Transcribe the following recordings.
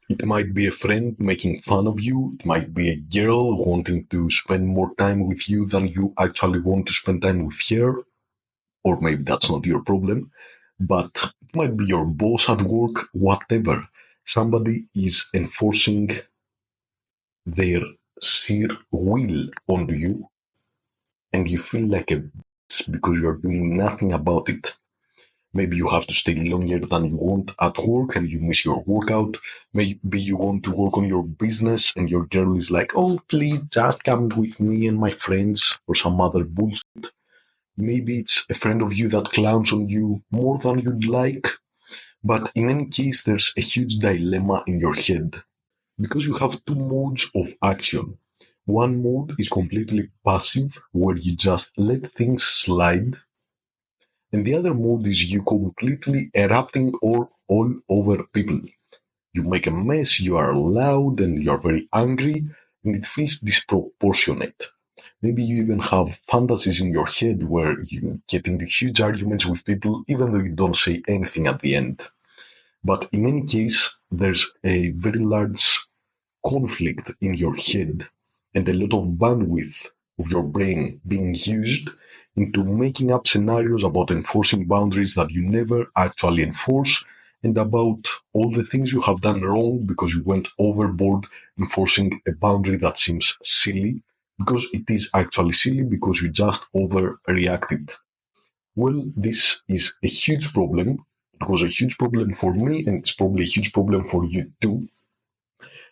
It might be a friend making fun of you. It might be a girl wanting to spend more time with you than you actually want to spend time with her. Or maybe that's not your problem. But it might be your boss at work, whatever. Somebody is enforcing their sheer will onto you, and you feel like a bitch because you're doing nothing about it. Maybe you have to stay longer than you want at work and you miss your workout. Maybe you want to work on your business and your girl is like, oh, please just come with me and my friends or some other bullshit. Maybe it's a friend of you that clowns on you more than you'd like. But in any case, there's a huge dilemma in your head because you have two modes of action. One mode is completely passive, where you just let things slide, and the other mode is you completely erupting all over people. You make a mess, you are loud, and you are very angry, and it feels disproportionate. Maybe you even have fantasies in your head where you get into huge arguments with people, even though you don't say anything at the end. But in any case, there's a very large conflict in your head and a lot of bandwidth of your brain being used into making up scenarios about enforcing boundaries that you never actually enforce and about all the things you have done wrong because you went overboard enforcing a boundary that seems silly because it is actually silly because you just overreacted. Well, this is a huge problem. It was a huge problem for me and it's probably a huge problem for you too,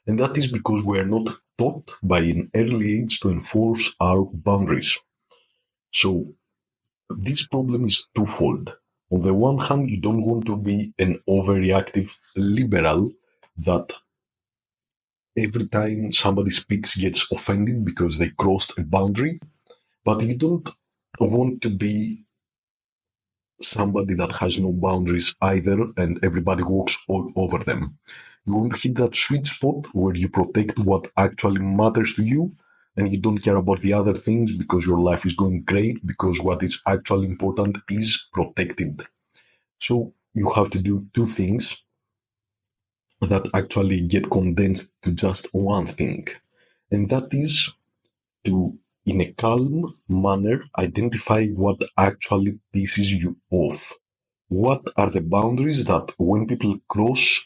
and that is because we are not taught by an early age to enforce our boundaries. So this problem is twofold. On the one hand, you don't want to be an overreactive liberal that every time somebody speaks gets offended because they crossed a boundary, but you don't want to be somebody that has no boundaries either and everybody walks all over them. You want to hit that sweet spot where you protect what actually matters to you and you don't care about the other things because your life is going great because what is actually important is protected. So you have to do two things that actually get condensed to just one thing. And that is to, in a calm manner, identify what actually pisses you off. What are the boundaries that when people cross,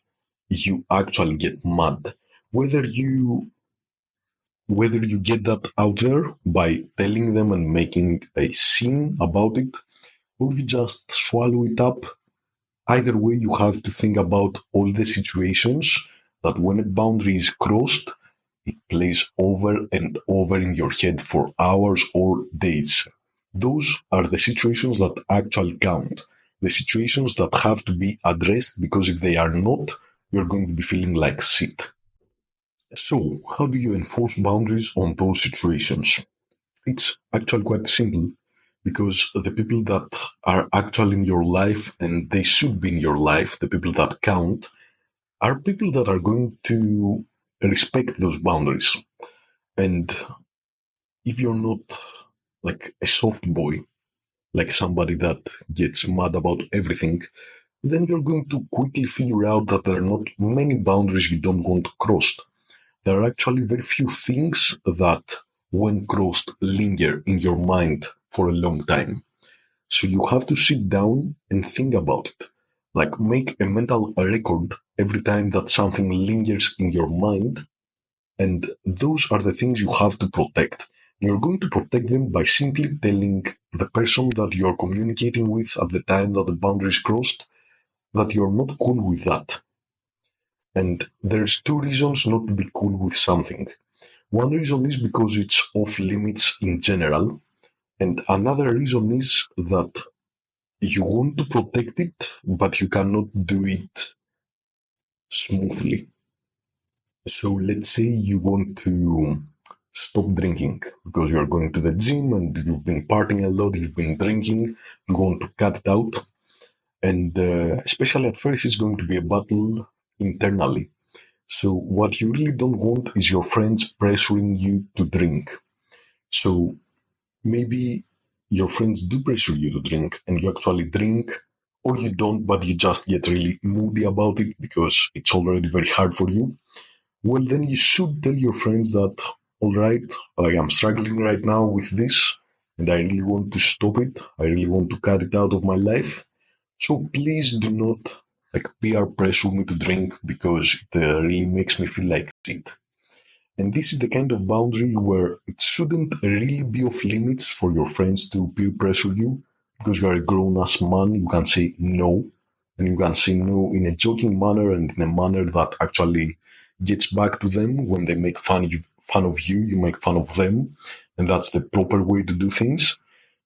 you actually get mad? Whether you whether you get that out there by telling them and making a scene about it, or you just swallow it up. Either way, you have to think about all the situations that when a boundary is crossed, it plays over and over in your head for hours or days. Those are the situations that actually count. The situations that have to be addressed because if they are not, you're going to be feeling like shit. So, how do you enforce boundaries on those situations? It's actually quite simple because the people that are actually in your life and they should be in your life, the people that count, are people that are going to respect those boundaries. And if you're not like a soft boy, like somebody that gets mad about everything, then you're going to quickly figure out that there are not many boundaries you don't want crossed. There are actually very few things that, when crossed, linger in your mind for a long time. So you have to sit down and think about it. Like make a mental record every time that something lingers in your mind. And those are the things you have to protect. You're going to protect them by simply telling the person that you're communicating with at the time that the boundary is crossed that you're not cool with that. And there's two reasons not to be cool with something. One reason is because it's off limits in general, and another reason is that you want to protect it, but you cannot do it smoothly. So let's say you want to stop drinking because you're going to the gym and you've been partying a lot, you've been drinking, you want to cut it out. And especially at first, it's going to be a battle internally. So what you really don't want is your friends pressuring you to drink. So maybe your friends do pressure you to drink and you actually drink or you don't, but you just get really moody about it because it's already very hard for you, well, then you should tell your friends that, all right, like I'm struggling right now with this, and I really want to stop it. I really want to cut it out of my life. So please do not like peer pressure me to drink because it really makes me feel like shit. And this is the kind of boundary where it shouldn't really be off limits for your friends to peer pressure you because you are a grown ass man. You can say no, and you can say no in a joking manner and in a manner that actually gets back to them when they make fun of you. You make fun of them, and that's the proper way to do things.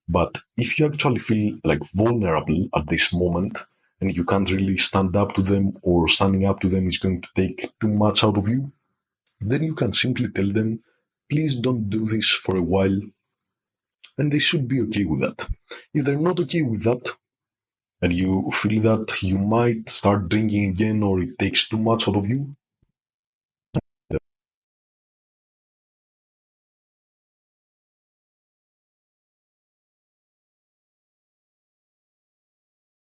But if you actually feel like vulnerable at this moment and you can't really stand up to them, or standing up to them is going to take too much out of you, then you can simply tell them, please don't do this for a while, and they should be okay with that. If they're not okay with that, and you feel that you might start drinking again or it takes too much out of you,